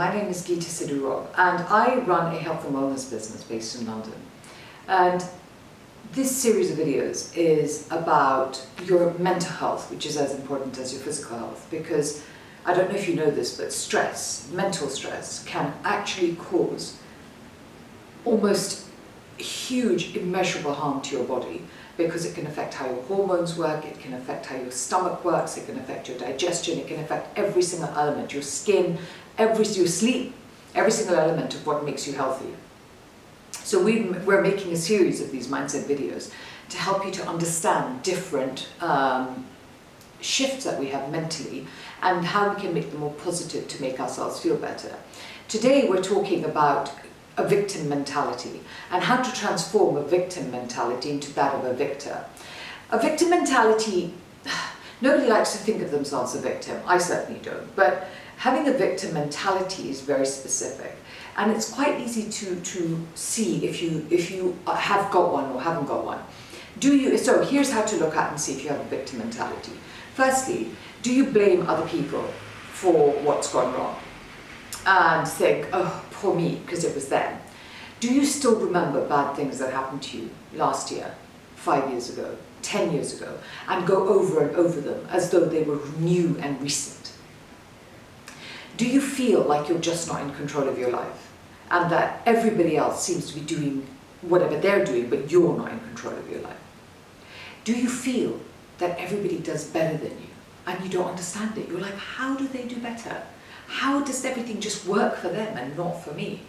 my name is Geeta Sidhu-Robb and I run a health and wellness business based in London. And this series of videos is about your mental health, which is as important as your physical health, because I don't know if you know this, but stress, mental stress, can actually cause almost huge, immeasurable harm to your body, because it can affect how your hormones work, it can affect how your stomach works, it can affect your digestion, it can affect every single element, your skin, your sleep, every single element of what makes you healthy. So we're making a series of these mindset videos to help you to understand different shifts that we have mentally and how we can make them more positive to make ourselves feel better. Today we're talking about a victim mentality and how to transform a victim mentality into that of a victor. A victim mentality, nobody likes to think of themselves as a victim. I certainly don't, but having a victim mentality is very specific, and it's quite easy to see if you have got one or haven't got one. So here's how to look at and see if you have a victim mentality. Firstly, do you blame other people for what's gone wrong and think, oh, poor me, because it was them? Do you still remember bad things that happened to you last year, 5 years ago, 10 years ago, and go over and over them as though they were new and recent? Do you feel like you're just not in control of your life and that everybody else seems to be doing whatever they're doing, but you're not in control of your life? Do you feel that everybody does better than you and you don't understand it? You're like, how do they do better? How does everything just work for them and not for me?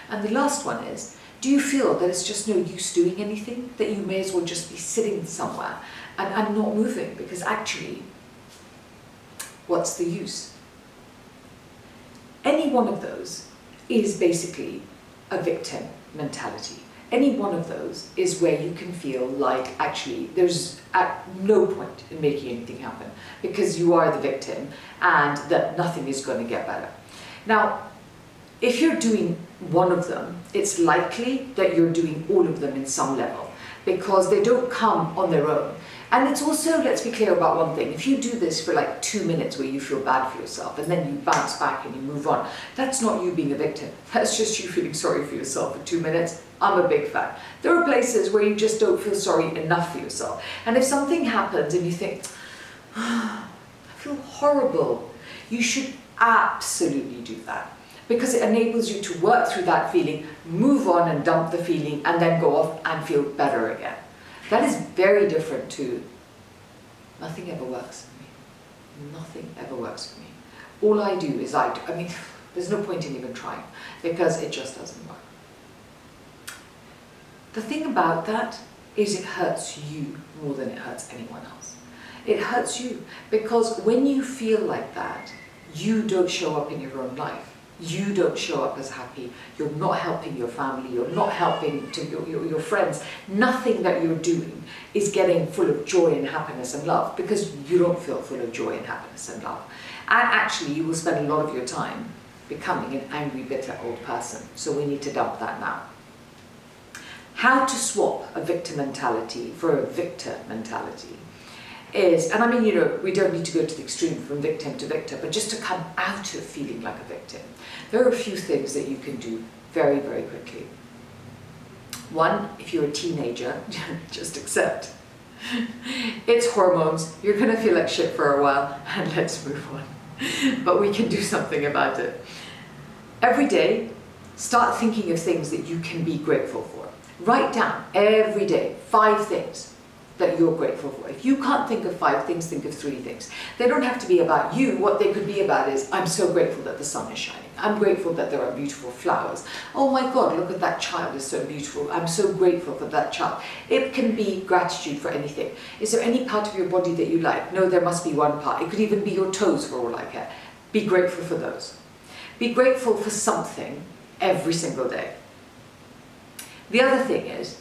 And the last one is, do you feel that it's just no use doing anything, that you may as well just be sitting somewhere and not moving, because actually, what's the use? Any one of those is basically a victim mentality. Any one of those is where you can feel like actually there's at no point in making anything happen because you are the victim and that nothing is going to get better. Now, if you're doing one of them, it's likely that you're doing all of them in some level because they don't come on their own. And it's also, let's be clear about one thing, if you do this for like 2 minutes where you feel bad for yourself and then you bounce back and you move on, that's not you being a victim. That's just you feeling sorry for yourself for 2 minutes. I'm a big fan. There are places where you just don't feel sorry enough for yourself. And if something happens and you think, oh, I feel horrible, you should absolutely do that, because it enables you to work through that feeling, move on and dump the feeling, and then go off and feel better again. That is very different to nothing ever works for me. Nothing ever works for me. All I do is I mean, there's no point in even trying because it just doesn't work. The thing about that is it hurts you more than it hurts anyone else. It hurts you because when you feel like that, you don't show up in your own life. You don't show up as happy, you're not helping your family, you're not helping to your friends. Nothing that you're doing is getting full of joy and happiness and love because you don't feel full of joy and happiness and love. And actually you will spend a lot of your time becoming an angry, bitter old person. So we need to dump that now. How to swap a victim mentality for a victor mentality is, and I mean, you know, we don't need to go to the extreme from victim to victor, but just to come out of feeling like a victim, there are a few things that you can do very, very quickly. One, if you're a teenager, just accept. It's hormones, you're going to feel like shit for a while, and let's move on. But we can do something about it. Every day, start thinking of things that you can be grateful for. Write down every day 5 things that you're grateful for. If you can't think of 5 things, think of 3 things. They don't have to be about you. What they could be about is, I'm so grateful that the sun is shining. I'm grateful that there are beautiful flowers. Oh my God, look at that child, is so beautiful. I'm so grateful for that child. It can be gratitude for anything. Is there any part of your body that you like? No, there must be one part. It could even be your toes for all I care. Be grateful for those. Be grateful for something every single day. The other thing is,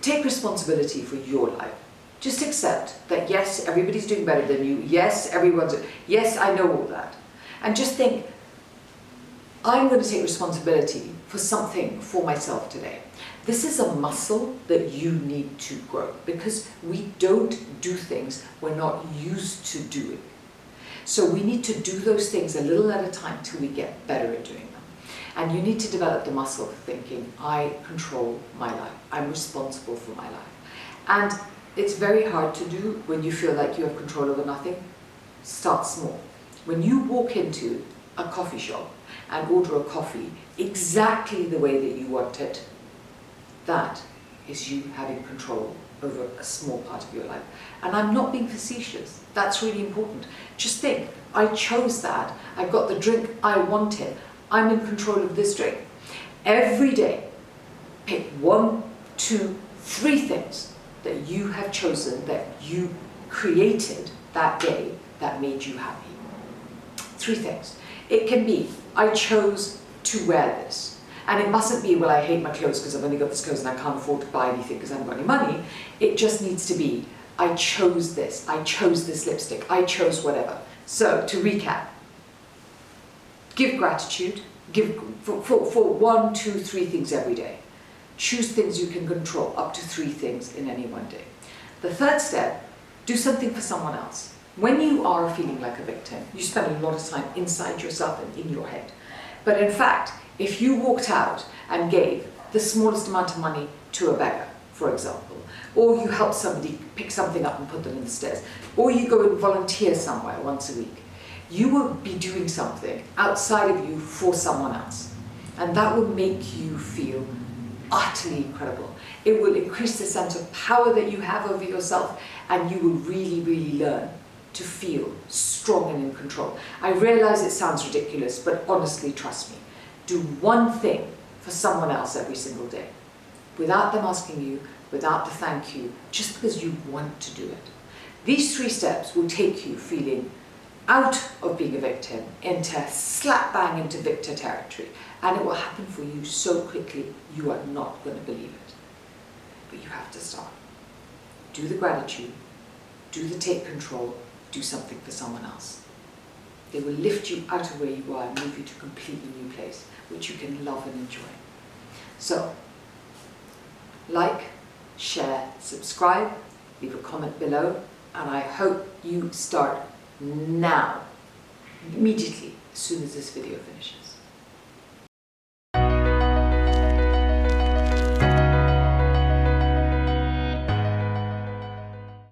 take responsibility for your life. Just accept that yes, everybody's doing better than you. Yes, yes, I know all that. And just think, I'm going to take responsibility for something for myself today. This is a muscle that you need to grow because we don't do things we're not used to doing. So we need to do those things a little at a time till we get better at doing them. And you need to develop the muscle of thinking, I control my life, I'm responsible for my life. And it's very hard to do when you feel like you have control over nothing. Start small. When you walk into a coffee shop and order a coffee exactly the way that you want it, that is you having control over a small part of your life. And I'm not being facetious, that's really important. Just think, I chose that, I got the drink I wanted, I'm in control of this drink. Every day, pick 1, 2, 3 things that you have chosen, that you created that day that made you happy. 3 things. It can be, I chose to wear this. And it mustn't be, well, I hate my clothes because I've only got this clothes and I can't afford to buy anything because I haven't got any money. It just needs to be, I chose this lipstick, I chose whatever. So, to recap, give gratitude, give for 1, 2, 3 things every day. Choose things you can control, up to 3 things in any one day. The third step, do something for someone else. When you are feeling like a victim, you spend a lot of time inside yourself and in your head. But in fact, if you walked out and gave the smallest amount of money to a beggar, for example, or you help somebody pick something up and put them in the stairs, or you go and volunteer somewhere once a week, you will be doing something outside of you for someone else. And that will make you feel utterly incredible. It will increase the sense of power that you have over yourself, and you will really, really learn to feel strong and in control. I realize it sounds ridiculous, but honestly, trust me. Do one thing for someone else every single day, without them asking you, without the thank you, just because you want to do it. These 3 steps will take you feeling out of being a victim into slap bang into victor territory, and it will happen for you so quickly you are not going to believe it. But you have to start. Do the gratitude, do the take control, do something for someone else. They will lift you out of where you are and move you to a completely new place, which you can love and enjoy. So, like, share, subscribe, leave a comment below, and I hope you start now, immediately, as soon as this video finishes.